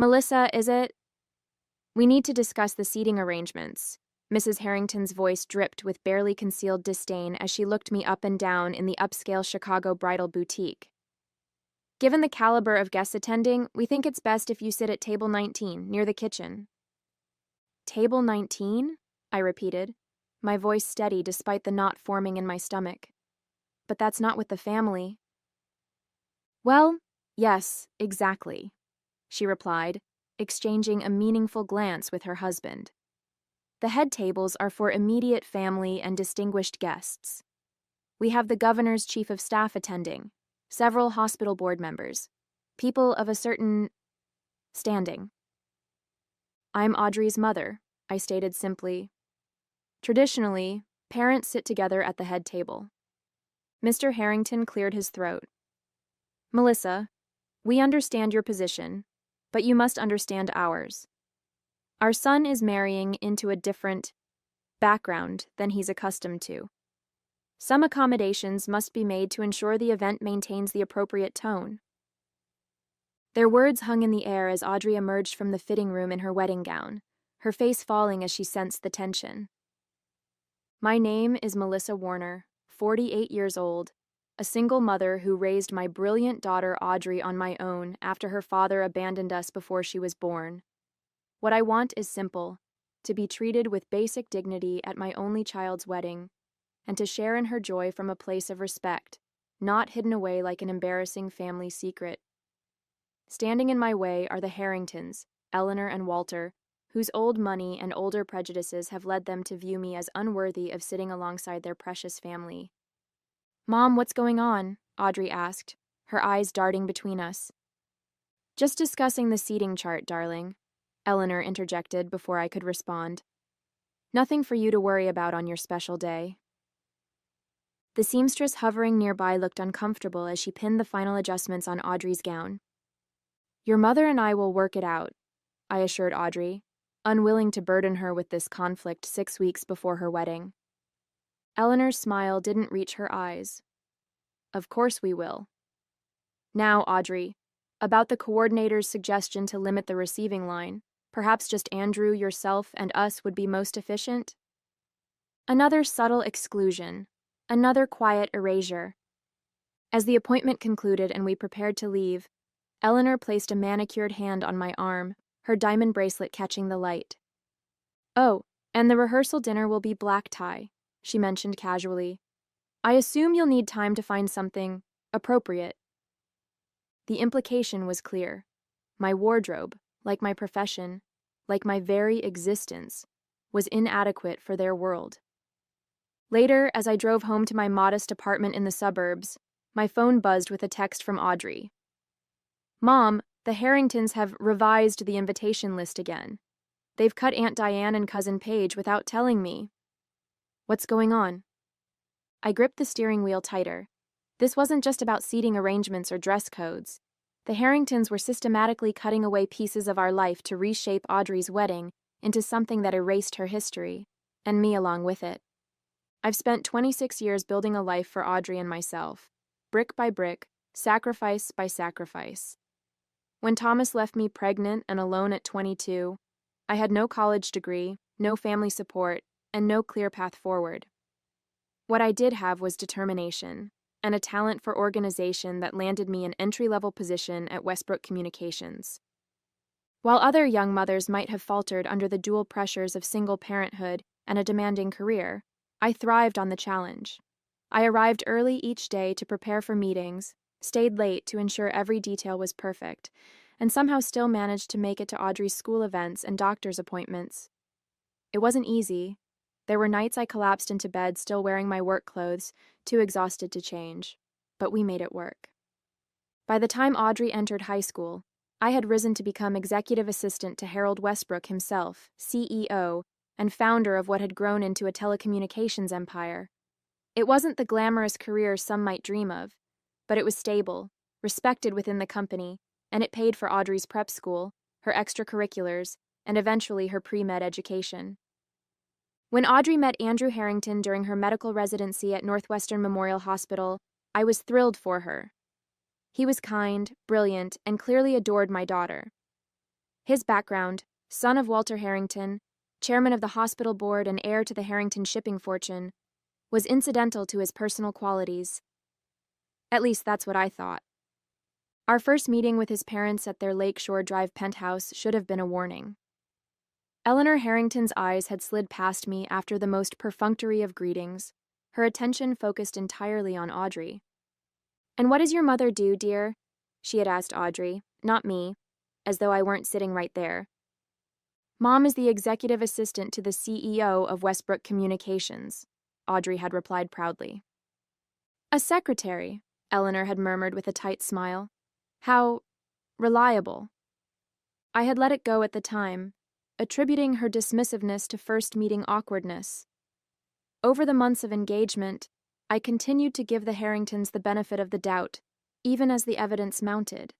Melissa, is it? We need to discuss the seating arrangements. Mrs. Harrington's voice dripped with barely concealed disdain as she looked me up and down in the upscale Chicago bridal boutique. Given the caliber of guests attending, we think it's best if you sit at table 19, near the kitchen. Table 19? I repeated, my voice steady despite the knot forming in my stomach. But that's not with the family. Well, yes, exactly, she replied, exchanging a meaningful glance with her husband. The head tables are for immediate family and distinguished guests. We have the governor's chief of staff attending, several hospital board members, people of a certain standing. I'm Audrey's mother, I stated simply. Traditionally, parents sit together at the head table. Mr. Harrington cleared his throat. Melissa, we understand your position, but you must understand ours. Our son is marrying into a different background than he's accustomed to. Some accommodations must be made to ensure the event maintains the appropriate tone. Their words hung in the air as Audrey emerged from the fitting room in her wedding gown, her face falling as she sensed the tension. My name is Melissa Warner, 48 years old, a single mother who raised my brilliant daughter Audrey on my own after her father abandoned us before she was born. What I want is simple, to be treated with basic dignity at my only child's wedding, and to share in her joy from a place of respect, not hidden away like an embarrassing family secret. Standing in my way are the Harringtons, Eleanor and Walter, whose old money and older prejudices have led them to view me as unworthy of sitting alongside their precious family. Mom, what's going on? Audrey asked, her eyes darting between us. Just discussing the seating chart, darling, Eleanor interjected before I could respond. Nothing for you to worry about on your special day. The seamstress hovering nearby looked uncomfortable as she pinned the final adjustments on Audrey's gown. Your mother and I will work it out, I assured Audrey, unwilling to burden her with this conflict 6 weeks before her wedding. Eleanor's smile didn't reach her eyes. Of course we will. Now, Audrey, about the coordinator's suggestion to limit the receiving line. Perhaps just Andrew, yourself, and us would be most efficient? Another subtle exclusion, another quiet erasure. As the appointment concluded and we prepared to leave, Eleanor placed a manicured hand on my arm, her diamond bracelet catching the light. Oh, and the rehearsal dinner will be black tie, she mentioned casually. I assume you'll need time to find something appropriate. The implication was clear. My wardrobe, like my profession, like my very existence, was inadequate for their world. Later, as I drove home to my modest apartment in the suburbs, my phone buzzed with a text from Audrey. Mom, the Harringtons have revised the invitation list again. They've cut Aunt Diane and Cousin Paige without telling me. What's going on? I gripped the steering wheel tighter. This wasn't just about seating arrangements or dress codes. The Harringtons were systematically cutting away pieces of our life to reshape Audrey's wedding into something that erased her history, and me along with it. I've spent 26 years building a life for Audrey and myself, brick by brick, sacrifice by sacrifice. When Thomas left me pregnant and alone at 22, I had no college degree, no family support, and no clear path forward. What I did have was determination, and a talent for organization that landed me an entry-level position at Westbrook Communications. While other young mothers might have faltered under the dual pressures of single parenthood and a demanding career, I thrived on the challenge. I arrived early each day to prepare for meetings, stayed late to ensure every detail was perfect, and somehow still managed to make it to Audrey's school events and doctor's appointments. It wasn't easy. There were nights I collapsed into bed still wearing my work clothes, too exhausted to change, but we made it work. By the time Audrey entered high school, I had risen to become executive assistant to Harold Westbrook himself, CEO, and founder of what had grown into a telecommunications empire. It wasn't the glamorous career some might dream of, but it was stable, respected within the company, and it paid for Audrey's prep school, her extracurriculars, and eventually her pre-med education. When Audrey met Andrew Harrington during her medical residency at Northwestern Memorial Hospital, I was thrilled for her. He was kind, brilliant, and clearly adored my daughter. His background, son of Walter Harrington, chairman of the hospital board and heir to the Harrington shipping fortune, was incidental to his personal qualities. At least that's what I thought. Our first meeting with his parents at their Lakeshore Drive penthouse should have been a warning. Eleanor Harrington's eyes had slid past me after the most perfunctory of greetings, her attention focused entirely on Audrey. "And what does your mother do, dear?" she had asked Audrey, not me, as though I weren't sitting right there. "Mom is the executive assistant to the CEO of Westbrook Communications," Audrey had replied proudly. "A secretary," Eleanor had murmured with a tight smile. "How reliable." I had let it go at the time, attributing her dismissiveness to first meeting awkwardness. Over the months of engagement, I continued to give the Harringtons the benefit of the doubt, even as the evidence mounted.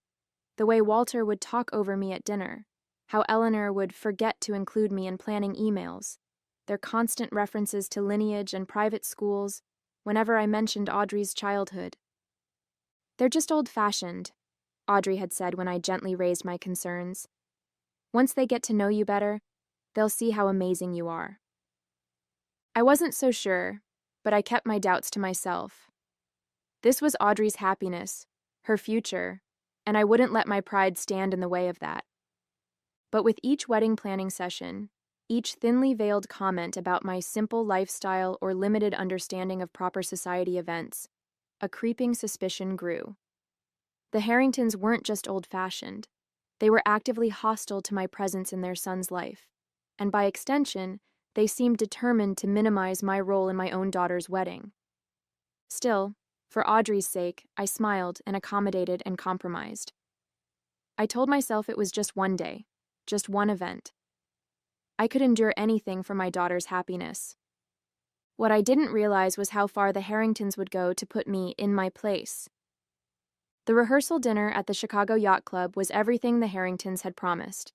The way Walter would talk over me at dinner, how Eleanor would forget to include me in planning emails, their constant references to lineage and private schools whenever I mentioned Audrey's childhood. "They're just old-fashioned," Audrey had said when I gently raised my concerns. "Once they get to know you better, they'll see how amazing you are." I wasn't so sure, but I kept my doubts to myself. This was Audrey's happiness, her future, and I wouldn't let my pride stand in the way of that. But with each wedding planning session, each thinly veiled comment about my simple lifestyle or limited understanding of proper society events, a creeping suspicion grew. The Harringtons weren't just old-fashioned. They were actively hostile to my presence in their son's life, and by extension, they seemed determined to minimize my role in my own daughter's wedding. Still, for Audrey's sake, I smiled and accommodated and compromised. I told myself it was just one day, just one event. I could endure anything for my daughter's happiness. What I didn't realize was how far the Harringtons would go to put me in my place. The rehearsal dinner at the Chicago Yacht Club was everything the Harringtons had promised.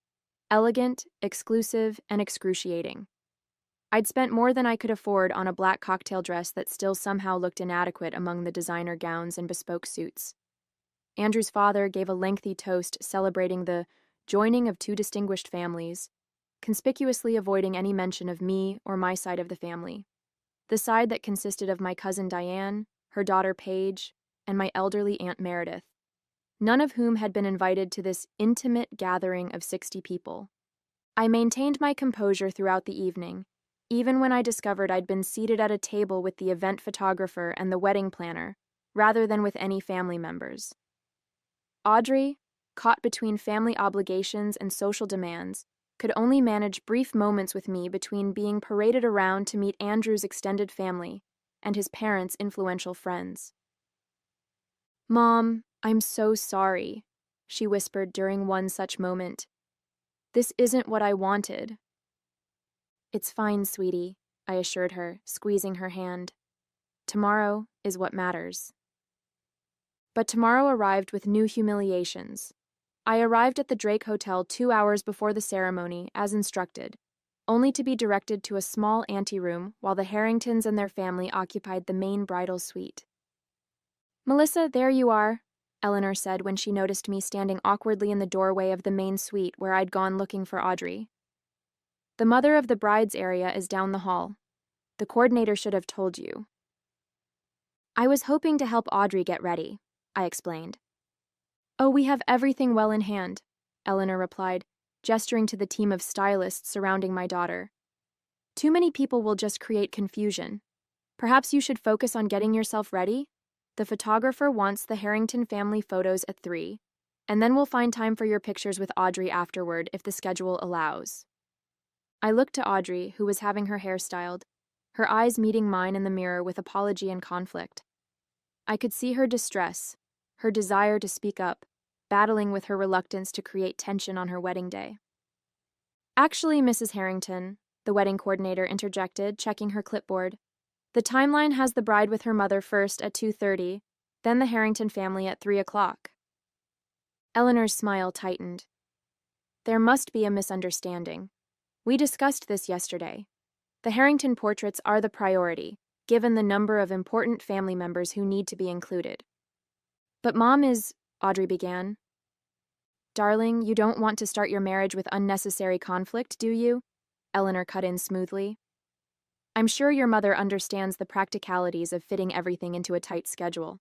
Elegant, exclusive, and excruciating. I'd spent more than I could afford on a black cocktail dress that still somehow looked inadequate among the designer gowns and bespoke suits. Andrew's father gave a lengthy toast celebrating the joining of two distinguished families, conspicuously avoiding any mention of me or my side of the family, the side that consisted of my cousin Diane, her daughter Paige, and my elderly Aunt Meredith, none of whom had been invited to this intimate gathering of 60 people. I maintained my composure throughout the evening, even when I discovered I'd been seated at a table with the event photographer and the wedding planner, rather than with any family members. Audrey, caught between family obligations and social demands, could only manage brief moments with me between being paraded around to meet Andrew's extended family and his parents' influential friends. "Mom, I'm so sorry," she whispered during one such moment. "This isn't what I wanted." "It's fine, sweetie," I assured her, squeezing her hand. "Tomorrow is what matters." But tomorrow arrived with new humiliations. I arrived at the Drake Hotel 2 hours before the ceremony, as instructed, only to be directed to a small anteroom while the Harringtons and their family occupied the main bridal suite. "Melissa, there you are," Eleanor said when she noticed me standing awkwardly in the doorway of the main suite where I'd gone looking for Audrey. "The mother of the bride's area is down the hall. The coordinator should have told you." "I was hoping to help Audrey get ready," I explained. "Oh, we have everything well in hand," Eleanor replied, gesturing to the team of stylists surrounding my daughter. "Too many people will just create confusion. Perhaps you should focus on getting yourself ready? The photographer wants the Harrington family photos at 3, and then we'll find time for your pictures with Audrey afterward if the schedule allows." I looked to Audrey, who was having her hair styled, her eyes meeting mine in the mirror with apology and conflict. I could see her distress, her desire to speak up, battling with her reluctance to create tension on her wedding day. "Actually, Mrs. Harrington," the wedding coordinator interjected, checking her clipboard, "the timeline has the bride with her mother first at 2:30, then the Harrington family at 3 o'clock. Eleanor's smile tightened. "There must be a misunderstanding. We discussed this yesterday. The Harrington portraits are the priority, given the number of important family members who need to be included." "But Mom is," Audrey began. Darling, you don't want to start your marriage with unnecessary conflict, do you? Eleanor cut in smoothly. I'm sure your mother understands the practicalities of fitting everything into a tight schedule.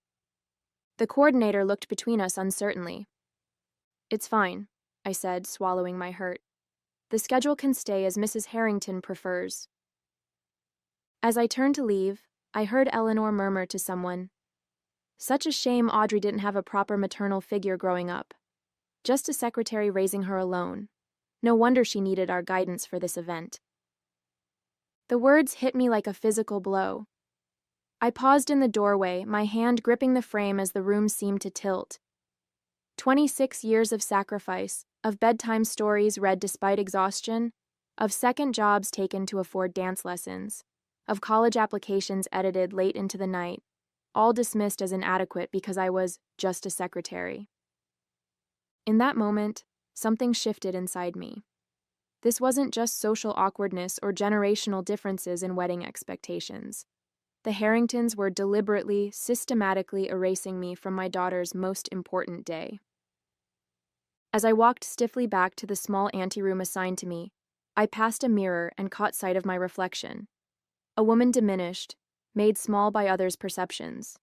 The coordinator looked between us uncertainly. It's fine, I said, swallowing my hurt. The schedule can stay as Mrs. Harrington prefers. As I turned to leave, I heard Eleanor murmur to someone, "Such a shame Audrey didn't have a proper maternal figure growing up. Just a secretary raising her alone. No wonder she needed our guidance for this event." The words hit me like a physical blow. I paused in the doorway, my hand gripping the frame as the room seemed to tilt. 26 years of sacrifice, of bedtime stories read despite exhaustion, of second jobs taken to afford dance lessons, of college applications edited late into the night, all dismissed as inadequate because I was just a secretary. In that moment, something shifted inside me. This wasn't just social awkwardness or generational differences in wedding expectations. The Harringtons were deliberately, systematically erasing me from my daughter's most important day. As I walked stiffly back to the small anteroom assigned to me, I passed a mirror and caught sight of my reflection. A woman diminished, made small by others' perceptions.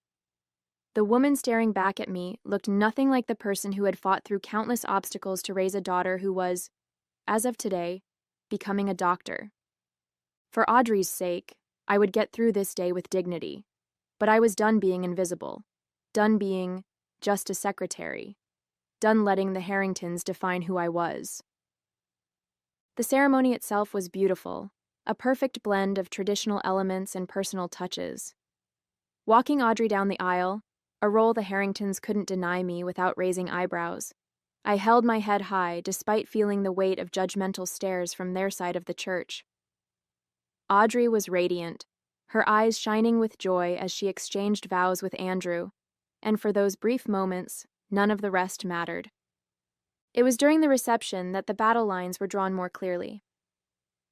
The woman staring back at me looked nothing like the person who had fought through countless obstacles to raise a daughter who was, as of today, becoming a doctor. For Audrey's sake, I would get through this day with dignity, but I was done being invisible, done being just a secretary, done letting the Harringtons define who I was. The ceremony itself was beautiful, a perfect blend of traditional elements and personal touches. Walking Audrey down the aisle, a role the Harringtons couldn't deny me without raising eyebrows, I held my head high despite feeling the weight of judgmental stares from their side of the church. Audrey was radiant, her eyes shining with joy as she exchanged vows with Andrew, and for those brief moments, none of the rest mattered. It was during the reception that the battle lines were drawn more clearly.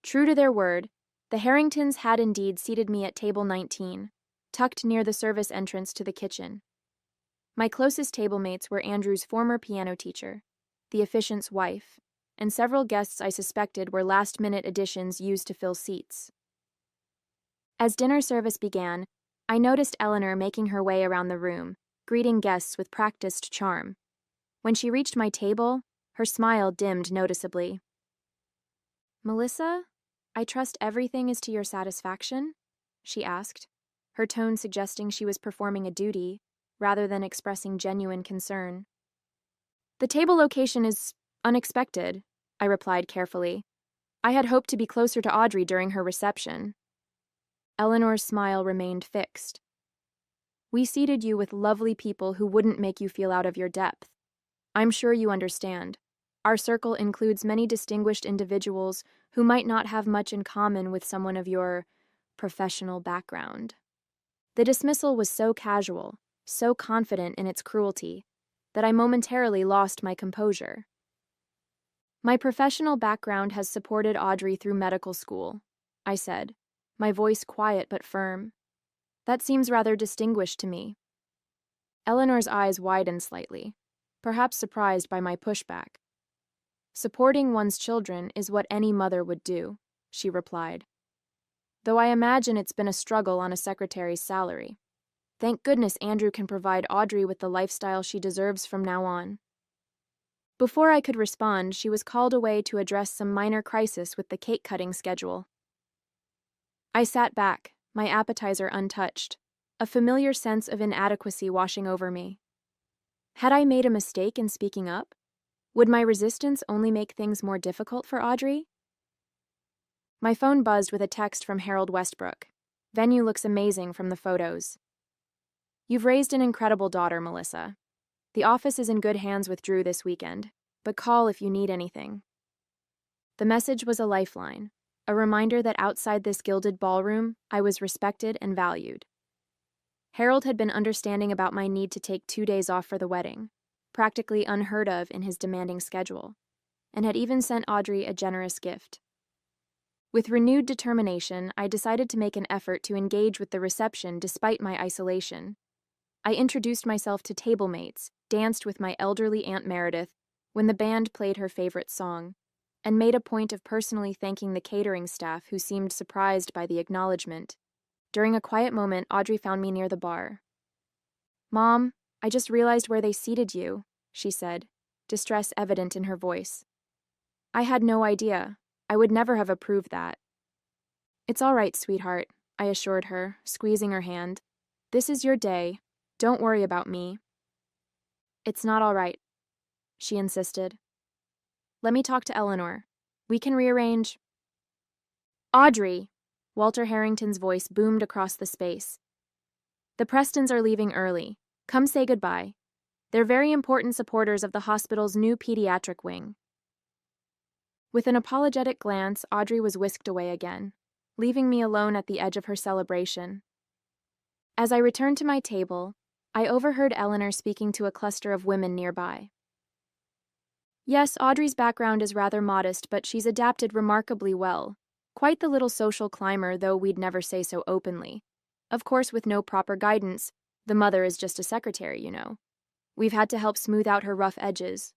True to their word, the Harringtons had indeed seated me at table 19, tucked near the service entrance to the kitchen. My closest tablemates were Andrew's former piano teacher, the officiant's wife, and several guests I suspected were last-minute additions used to fill seats. As dinner service began, I noticed Eleanor making her way around the room, greeting guests with practiced charm. When she reached my table, her smile dimmed noticeably. "Melissa, I trust everything is to your satisfaction?" she asked, her tone suggesting she was performing a duty, rather than expressing genuine concern. "The table location is unexpected," I replied carefully. "I had hoped to be closer to Audrey during her reception." Eleanor's smile remained fixed. "We seated you with lovely people who wouldn't make you feel out of your depth. I'm sure you understand. Our circle includes many distinguished individuals who might not have much in common with someone of your professional background." The dismissal was so casual, so confident in its cruelty, that I momentarily lost my composure. "My professional background has supported Audrey through medical school," I said, my voice quiet but firm. "That seems rather distinguished to me." Eleanor's eyes widened slightly, perhaps surprised by my pushback. "Supporting one's children is what any mother would do," she replied. "Though I imagine it's been a struggle on a secretary's salary. Thank goodness Andrew can provide Audrey with the lifestyle she deserves from now on." Before I could respond, she was called away to address some minor crisis with the cake-cutting schedule. I sat back, my appetizer untouched, a familiar sense of inadequacy washing over me. Had I made a mistake in speaking up? Would my resistance only make things more difficult for Audrey? My phone buzzed with a text from Harold Westbrook. "Venue looks amazing from the photos. You've raised an incredible daughter, Melissa. The office is in good hands with Drew this weekend, but call if you need anything." The message was a lifeline, a reminder that outside this gilded ballroom, I was respected and valued. Harold had been understanding about my need to take 2 days off for the wedding, practically unheard of in his demanding schedule, and had even sent Audrey a generous gift. With renewed determination, I decided to make an effort to engage with the reception despite my isolation. I introduced myself to tablemates, danced with my elderly Aunt Meredith, when the band played her favorite song, and made a point of personally thanking the catering staff who seemed surprised by the acknowledgement. During a quiet moment, Audrey found me near the bar. "Mom, I just realized where they seated you," she said, distress evident in her voice. "I had no idea. I would never have approved that." "It's all right, sweetheart," I assured her, squeezing her hand. "This is your day. Don't worry about me." "It's not all right," she insisted. "Let me talk to Eleanor. We can rearrange." "Audrey!" Walter Harrington's voice boomed across the space. "The Prestons are leaving early. Come say goodbye. They're very important supporters of the hospital's new pediatric wing." With an apologetic glance, Audrey was whisked away again, leaving me alone at the edge of her celebration. As I returned to my table, I overheard Eleanor speaking to a cluster of women nearby. "Yes, Audrey's background is rather modest, but she's adapted remarkably well. Quite the little social climber, though we'd never say so openly. Of course, with no proper guidance, the mother is just a secretary, you know. We've had to help smooth out her rough edges."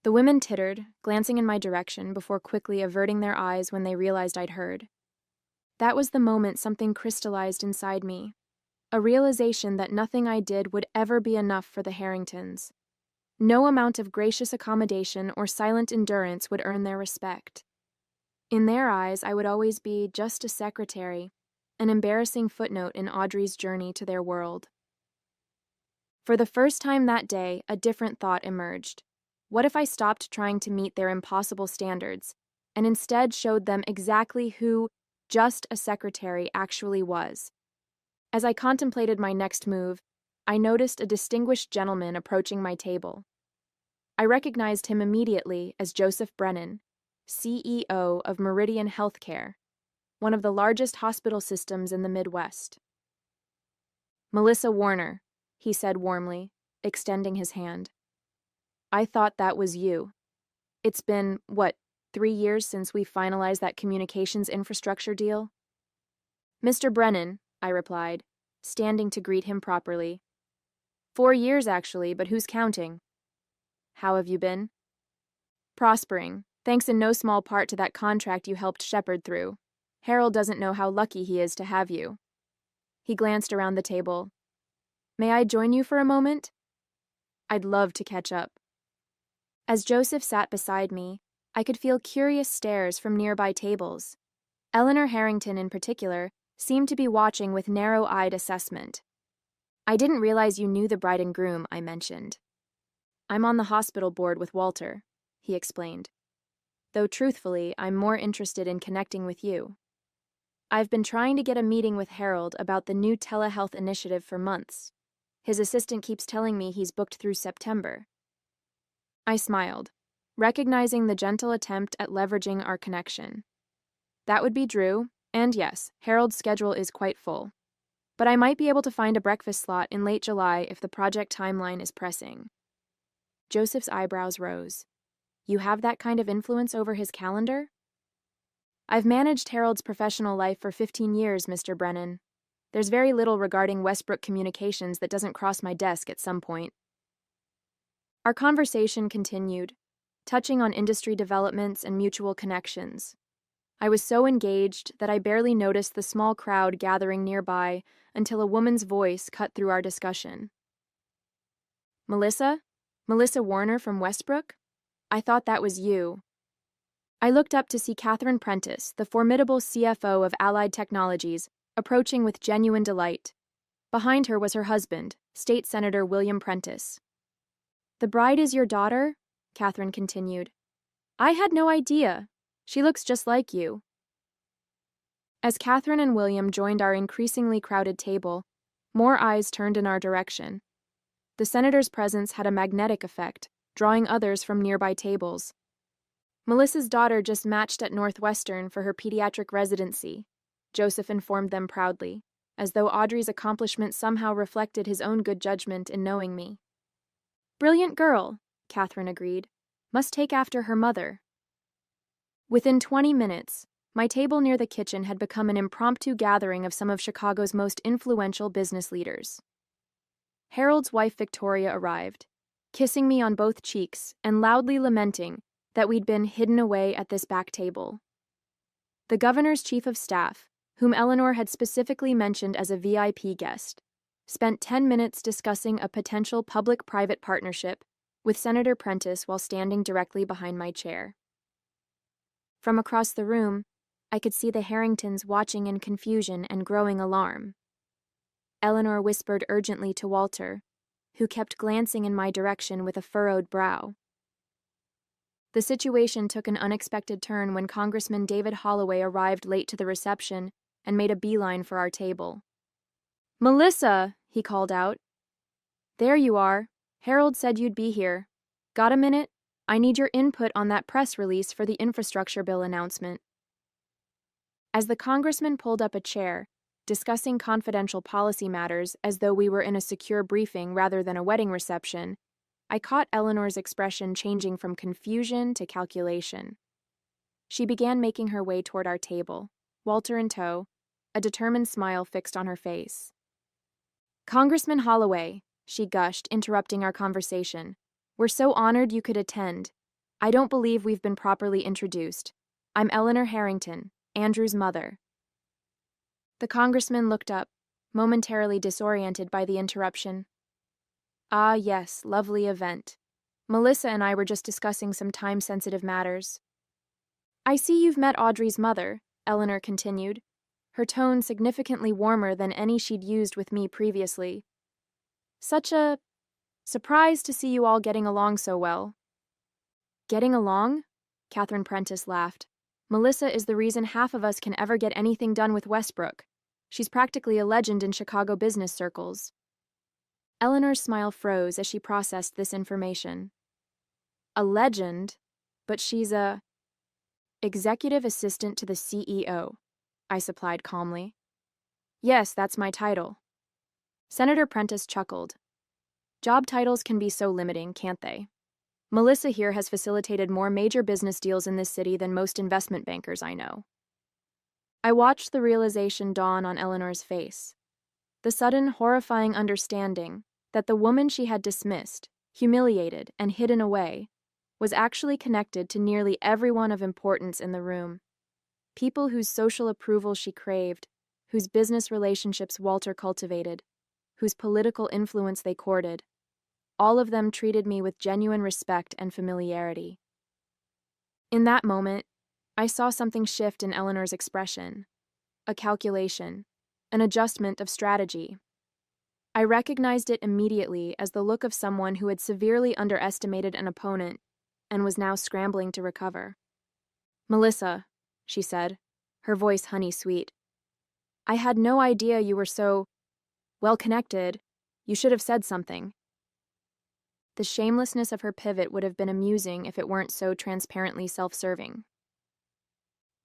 The women tittered, glancing in my direction before quickly averting their eyes when they realized I'd heard. That was the moment something crystallized inside me, a realization that nothing I did would ever be enough for the Harringtons. No amount of gracious accommodation or silent endurance would earn their respect. In their eyes, I would always be just a secretary, an embarrassing footnote in Audrey's journey to their world. For the first time that day, a different thought emerged. What if I stopped trying to meet their impossible standards, and instead showed them exactly who just a secretary actually was? As I contemplated my next move, I noticed a distinguished gentleman approaching my table. I recognized him immediately as Joseph Brennan, CEO of Meridian Healthcare, one of the largest hospital systems in the Midwest. "Melissa Warner," he said warmly, extending his hand. "I thought that was you. It's been, 3 years since we finalized that communications infrastructure deal?" "Mr. Brennan," I replied, standing to greet him properly. 4 years, actually, but who's counting?" "How have you been?" "Prospering, thanks in no small part to that contract you helped shepherd through. Harold doesn't know how lucky he is to have you." He glanced around the table. "May I join you for a moment?" "I'd love to catch up." As Joseph sat beside me, I could feel curious stares from nearby tables. Eleanor Harrington, in particular, seemed to be watching with narrow-eyed assessment. "I didn't realize you knew the bride and groom," I mentioned. "I'm on the hospital board with Walter," he explained. "Though truthfully, I'm more interested in connecting with you. I've been trying to get a meeting with Harold about the new telehealth initiative for months. His assistant keeps telling me he's booked through September." I smiled, recognizing the gentle attempt at leveraging our connection. That would be Drew, and yes, Harold's schedule is quite full. But I might be able to find a breakfast slot in late July if the project timeline is pressing. Joseph's eyebrows rose. "You have that kind of influence over his calendar?" "I've managed Harold's professional life for 15 years, Mr. Brennan. There's very little regarding Westbrook Communications that doesn't cross my desk at some point." Our conversation continued, touching on industry developments and mutual connections. I was so engaged that I barely noticed the small crowd gathering nearby until a woman's voice cut through our discussion. "Melissa? Melissa Warner from Westbrook? I thought that was you." I looked up to see Catherine Prentice, the formidable CFO of Allied Technologies, approaching with genuine delight. Behind her was her husband, State Senator William Prentice. "The bride is your daughter?" Catherine continued. "I had no idea. She looks just like you." As Catherine and William joined our increasingly crowded table, more eyes turned in our direction. The senator's presence had a magnetic effect, drawing others from nearby tables. "Melissa's daughter just matched at Northwestern for her pediatric residency," Joseph informed them proudly, as though Audrey's accomplishment somehow reflected his own good judgment in knowing me. "Brilliant girl," Catherine agreed. "Must take after her mother." Within 20 minutes, my table near the kitchen had become an impromptu gathering of some of Chicago's most influential business leaders. Harold's wife Victoria arrived, kissing me on both cheeks and loudly lamenting that we'd been hidden away at this back table. The governor's chief of staff, whom Eleanor had specifically mentioned as a VIP guest, spent 10 minutes discussing a potential public-private partnership with Senator Prentice while standing directly behind my chair. From across the room, I could see the Harringtons watching in confusion and growing alarm. Eleanor whispered urgently to Walter, who kept glancing in my direction with a furrowed brow. The situation took an unexpected turn when Congressman David Holloway arrived late to the reception and made a beeline for our table. "Melissa," he called out. "There you are. Harold said you'd be here. Got a minute? I need your input on that press release for the infrastructure bill announcement." As the congressman pulled up a chair, discussing confidential policy matters as though we were in a secure briefing rather than a wedding reception, I caught Eleanor's expression changing from confusion to calculation. She began making her way toward our table, Walter in tow, a determined smile fixed on her face. "Congressman Holloway," she gushed, interrupting our conversation, "we're so honored you could attend. I don't believe we've been properly introduced. I'm Eleanor Harrington, Andrew's mother." The congressman looked up, momentarily disoriented by the interruption. "Ah, yes, lovely event. Melissa and I were just discussing some time-sensitive matters." "I see you've met Audrey's mother," Eleanor continued, her tone significantly warmer than any she'd used with me previously. "Such a surprise to see you all getting along so well." "Getting along?" Catherine Prentice laughed. "Melissa is the reason half of us can ever get anything done with Westbrook. She's practically a legend in Chicago business circles." Eleanor's smile froze as she processed this information. "A legend? But she's a executive assistant to the CEO," I supplied calmly. "Yes, that's my title." Senator Prentice chuckled. "Job titles can be so limiting, can't they? Melissa here has facilitated more major business deals in this city than most investment bankers I know." I watched the realization dawn on Eleanor's face. The sudden, horrifying understanding that the woman she had dismissed, humiliated, and hidden away was actually connected to nearly everyone of importance in the room. People whose social approval she craved, whose business relationships Walter cultivated, whose political influence they courted. All of them treated me with genuine respect and familiarity. In that moment, I saw something shift in Eleanor's expression. A calculation, an adjustment of strategy. I recognized it immediately as the look of someone who had severely underestimated an opponent and was now scrambling to recover. "Melissa," she said, her voice honey-sweet, "I had no idea you were so well-connected. You should have said something." The shamelessness of her pivot would have been amusing if it weren't so transparently self-serving.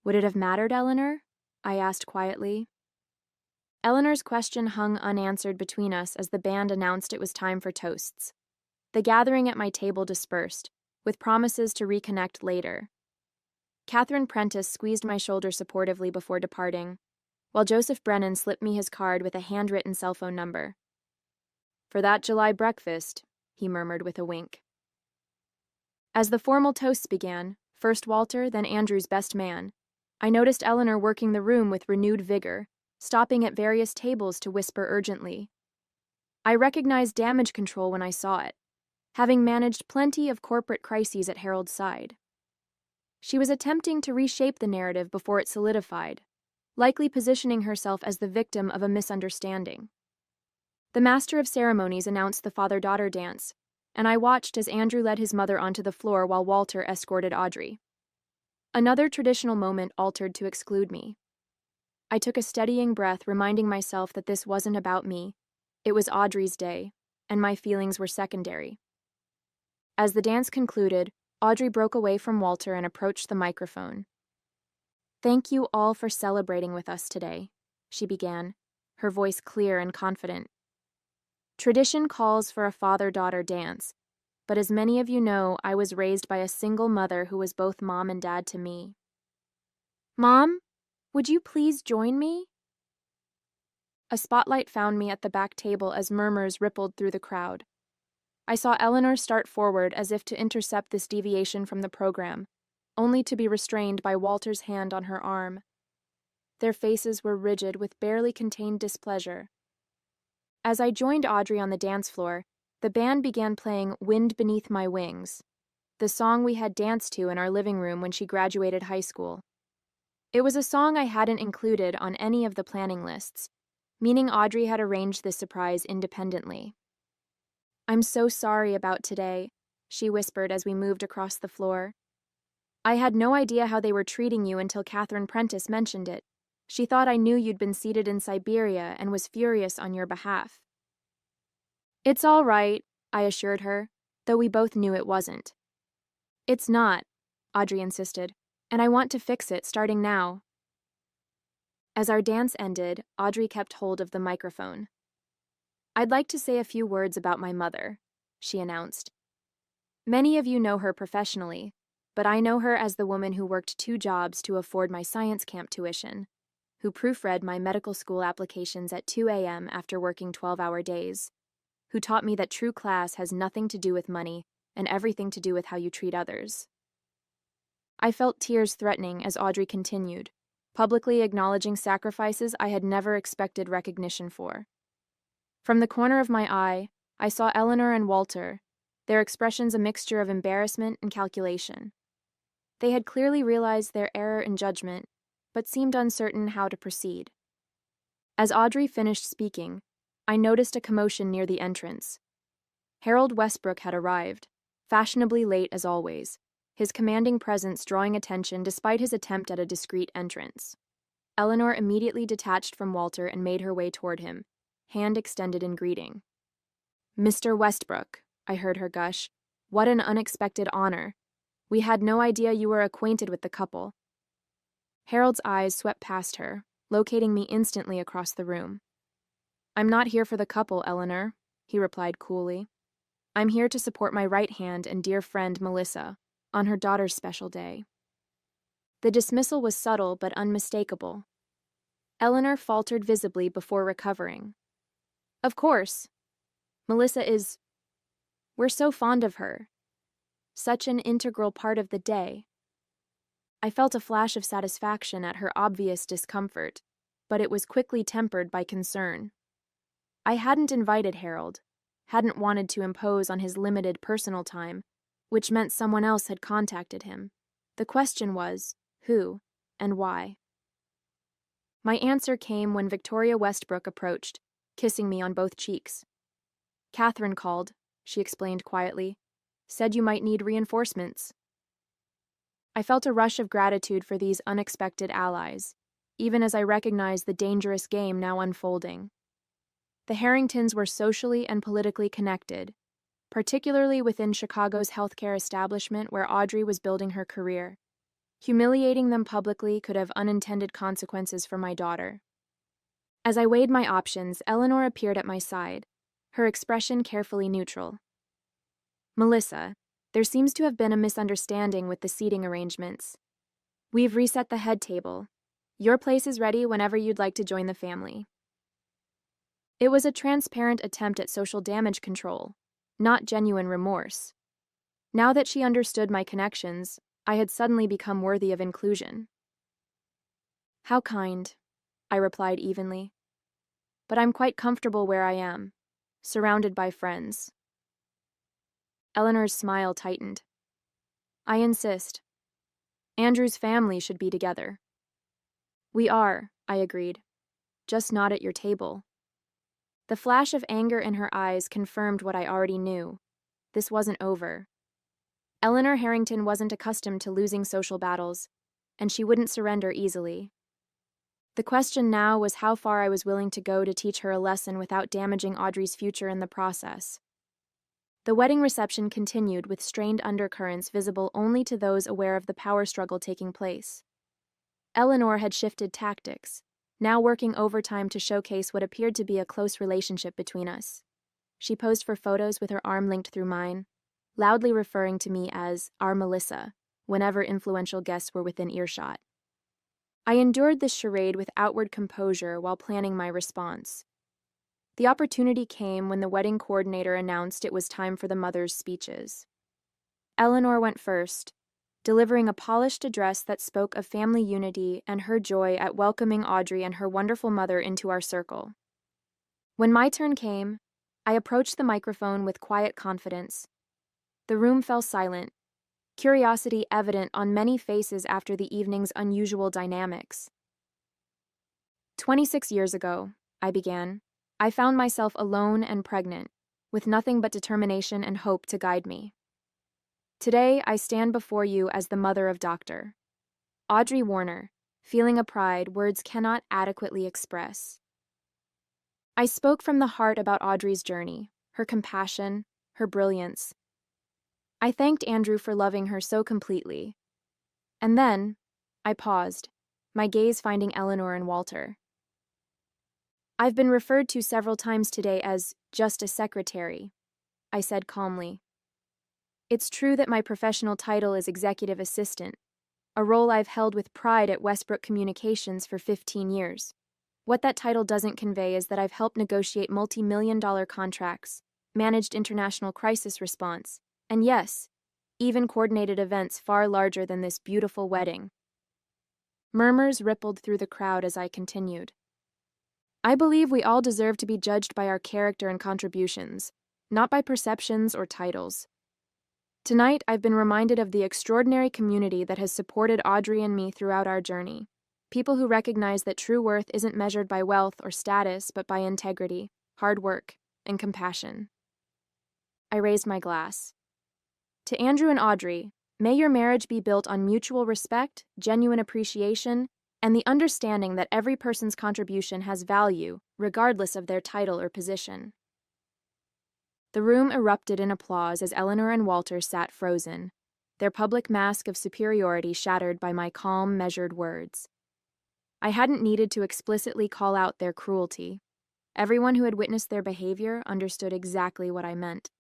"Would it have mattered, Eleanor?" I asked quietly. Eleanor's question hung unanswered between us as the band announced it was time for toasts. The gathering at my table dispersed, with promises to reconnect later. Catherine Prentice squeezed my shoulder supportively before departing, while Joseph Brennan slipped me his card with a handwritten cell phone number. "For that July breakfast," he murmured with a wink. As the formal toasts began, first Walter, then Andrew's best man, I noticed Eleanor working the room with renewed vigor, stopping at various tables to whisper urgently. I recognized damage control when I saw it, having managed plenty of corporate crises at Harold's side. She was attempting to reshape the narrative before it solidified, likely positioning herself as the victim of a misunderstanding. The master of ceremonies announced the father-daughter dance, and I watched as Andrew led his mother onto the floor while Walter escorted Audrey. Another traditional moment altered to exclude me. I took a steadying breath, reminding myself that this wasn't about me. It was Audrey's day, and my feelings were secondary. As the dance concluded, Audrey broke away from Walter and approached the microphone. "Thank you all for celebrating with us today," she began, her voice clear and confident. "Tradition calls for a father-daughter dance, but as many of you know, I was raised by a single mother who was both mom and dad to me." "Mom, would you please join me?" A spotlight found me at the back table as murmurs rippled through the crowd. I saw Eleanor start forward as if to intercept this deviation from the program, only to be restrained by Walter's hand on her arm. Their faces were rigid with barely contained displeasure. As I joined Audrey on the dance floor, the band began playing Wind Beneath My Wings, the song we had danced to in our living room when she graduated high school. It was a song I hadn't included on any of the planning lists, meaning Audrey had arranged this surprise independently. "I'm so sorry about today," she whispered as we moved across the floor. "I had no idea how they were treating you until Catherine Prentice mentioned it. She thought I knew you'd been seated in Siberia and was furious on your behalf." "It's all right," I assured her, though we both knew it wasn't. "It's not," Audrey insisted, "and I want to fix it starting now." As our dance ended, Audrey kept hold of the microphone. "I'd like to say a few words about my mother," she announced. "Many of you know her professionally, but I know her as the woman who worked 2 jobs to afford my science camp tuition, who proofread my medical school applications at 2 a.m. after working 12-hour days, who taught me that true class has nothing to do with money and everything to do with how you treat others." I felt tears threatening as Audrey continued, publicly acknowledging sacrifices I had never expected recognition for. From the corner of my eye, I saw Eleanor and Walter, their expressions a mixture of embarrassment and calculation. They had clearly realized their error in judgment, but seemed uncertain how to proceed. As Audrey finished speaking, I noticed a commotion near the entrance. Harold Westbrook had arrived, fashionably late as always, his commanding presence drawing attention despite his attempt at a discreet entrance. Eleanor immediately detached from Walter and made her way toward him, hand extended in greeting. "Mr. Westbrook," I heard her gush, "what an unexpected honor. We had no idea you were acquainted with the couple." Harold's eyes swept past her, locating me instantly across the room. "I'm not here for the couple, Eleanor," he replied coolly. "I'm here to support my right hand and dear friend Melissa on her daughter's special day." The dismissal was subtle but unmistakable. Eleanor faltered visibly before recovering. "Of course. Melissa is... We're so fond of her. Such an integral part of the day." I felt a flash of satisfaction at her obvious discomfort, but it was quickly tempered by concern. I hadn't invited Harold, hadn't wanted to impose on his limited personal time, which meant someone else had contacted him. The question was, who and why? My answer came when Victoria Westbrook approached, kissing me on both cheeks. "Catherine called," she explained quietly. "Said you might need reinforcements." I felt a rush of gratitude for these unexpected allies, even as I recognized the dangerous game now unfolding. The Harringtons were socially and politically connected, particularly within Chicago's healthcare establishment where Audrey was building her career. Humiliating them publicly could have unintended consequences for my daughter. As I weighed my options, Eleanor appeared at my side, her expression carefully neutral. "Melissa, there seems to have been a misunderstanding with the seating arrangements. We've reset the head table. Your place is ready whenever you'd like to join the family." It was a transparent attempt at social damage control, not genuine remorse. Now that she understood my connections, I had suddenly become worthy of inclusion. "How kind," I replied evenly. "But I'm quite comfortable where I am, surrounded by friends." Eleanor's smile tightened. "I insist. Andrew's family should be together." "We are," I agreed. "Just not at your table." The flash of anger in her eyes confirmed what I already knew. This wasn't over. Eleanor Harrington wasn't accustomed to losing social battles, and she wouldn't surrender easily. The question now was how far I was willing to go to teach her a lesson without damaging Audrey's future in the process. The wedding reception continued with strained undercurrents visible only to those aware of the power struggle taking place. Eleanor had shifted tactics, now working overtime to showcase what appeared to be a close relationship between us. She posed for photos with her arm linked through mine, loudly referring to me as our Melissa whenever influential guests were within earshot. I endured this charade with outward composure while planning my response. The opportunity came when the wedding coordinator announced it was time for the mothers' speeches. Eleanor went first, delivering a polished address that spoke of family unity and her joy at welcoming Audrey and her wonderful mother into our circle. When my turn came, I approached the microphone with quiet confidence. The room fell silent, curiosity evident on many faces after the evening's unusual dynamics. 26 years ago, I began, I found myself alone and pregnant, with nothing but determination and hope to guide me. Today, I stand before you as the mother of Dr. Audrey Warner, feeling a pride words cannot adequately express. I spoke from the heart about Audrey's journey, her compassion, her brilliance. I thanked Andrew for loving her so completely. And then, I paused, my gaze finding Eleanor and Walter. I've been referred to several times today as just a secretary, I said calmly. It's true that my professional title is executive assistant, a role I've held with pride at Westbrook Communications for 15 years. What that title doesn't convey is that I've helped negotiate multi-million-dollar contracts, managed international crisis response, and yes, even coordinated events far larger than this beautiful wedding. Murmurs rippled through the crowd as I continued. I believe we all deserve to be judged by our character and contributions, not by perceptions or titles. Tonight, I've been reminded of the extraordinary community that has supported Audrey and me throughout our journey. People who recognize that true worth isn't measured by wealth or status, but by integrity, hard work, and compassion. I raised my glass. To Andrew and Audrey, may your marriage be built on mutual respect, genuine appreciation, and the understanding that every person's contribution has value, regardless of their title or position. The room erupted in applause as Eleanor and Walter sat frozen, their public mask of superiority shattered by my calm, measured words. I hadn't needed to explicitly call out their cruelty. Everyone who had witnessed their behavior understood exactly what I meant.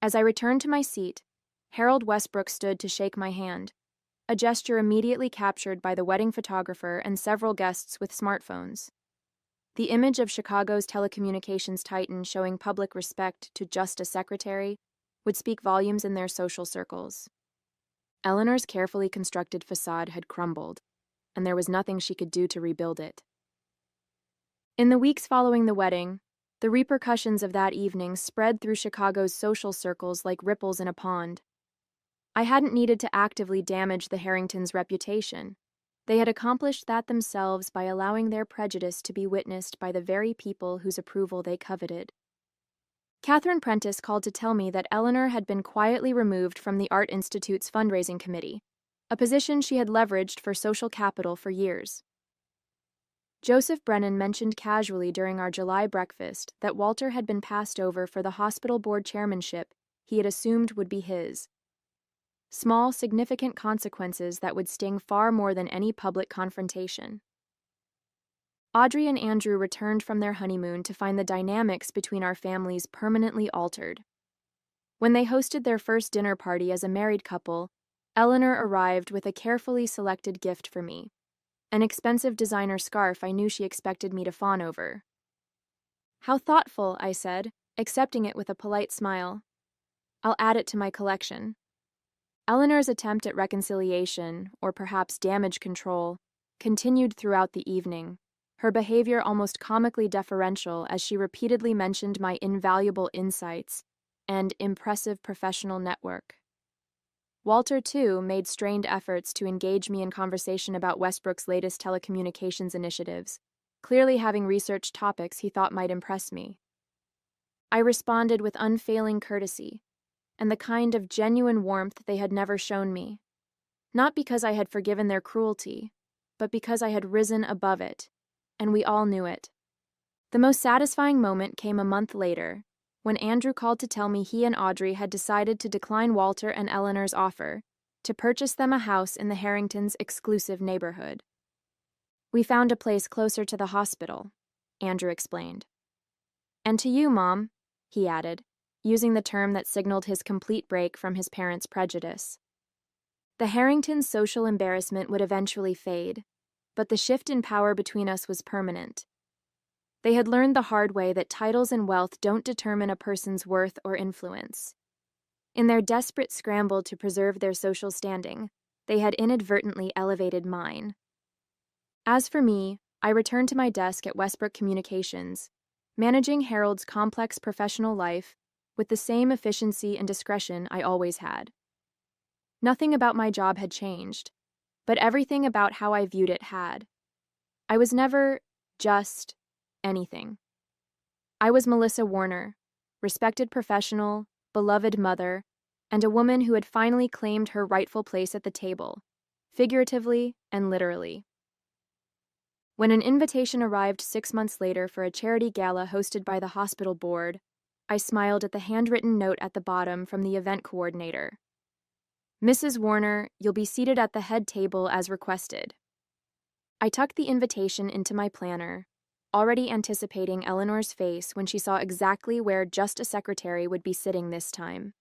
As I returned to my seat, Harold Westbrook stood to shake my hand, a gesture immediately captured by the wedding photographer and several guests with smartphones. The image of Chicago's telecommunications titan showing public respect to just a secretary would speak volumes in their social circles. Eleanor's carefully constructed facade had crumbled, and there was nothing she could do to rebuild it. In the weeks following the wedding, the repercussions of that evening spread through Chicago's social circles like ripples in a pond. I hadn't needed to actively damage the Harringtons' reputation. They had accomplished that themselves by allowing their prejudice to be witnessed by the very people whose approval they coveted. Catherine Prentice called to tell me that Eleanor had been quietly removed from the Art Institute's fundraising committee, a position she had leveraged for social capital for years. Joseph Brennan mentioned casually during our July breakfast that Walter had been passed over for the hospital board chairmanship he had assumed would be his. Small, significant consequences that would sting far more than any public confrontation. Audrey and Andrew returned from their honeymoon to find the dynamics between our families permanently altered. When they hosted their first dinner party as a married couple, Eleanor arrived with a carefully selected gift for me, an expensive designer scarf I knew she expected me to fawn over. "How thoughtful," I said, accepting it with a polite smile. "I'll add it to my collection." Eleanor's attempt at reconciliation, or perhaps damage control, continued throughout the evening, her behavior almost comically deferential as she repeatedly mentioned my invaluable insights and impressive professional network. Walter, too, made strained efforts to engage me in conversation about Westbrook's latest telecommunications initiatives, clearly having researched topics he thought might impress me. I responded with unfailing courtesy, and the kind of genuine warmth they had never shown me, not because I had forgiven their cruelty, but because I had risen above it, and we all knew it. The most satisfying moment came a month later, when Andrew called to tell me he and Audrey had decided to decline Walter and Eleanor's offer to purchase them a house in the Harringtons' exclusive neighborhood. "We found a place closer to the hospital," Andrew explained. "And to you, Mom," he added, using the term that signaled his complete break from his parents' prejudice. The Harringtons' social embarrassment would eventually fade, but the shift in power between us was permanent. They had learned the hard way that titles and wealth don't determine a person's worth or influence. In their desperate scramble to preserve their social standing, they had inadvertently elevated mine. As for me, I returned to my desk at Westbrook Communications, managing Harold's complex professional life with the same efficiency and discretion I always had. Nothing about my job had changed, but everything about how I viewed it had. I was never just anything. I was Melissa Warner, respected professional, beloved mother, and a woman who had finally claimed her rightful place at the table, figuratively and literally. When an invitation arrived 6 months later for a charity gala hosted by the hospital board, I smiled at the handwritten note at the bottom from the event coordinator. Mrs. Warner, you'll be seated at the head table as requested. I tucked the invitation into my planner, already anticipating Eleanor's face when she saw exactly where just a secretary would be sitting this time.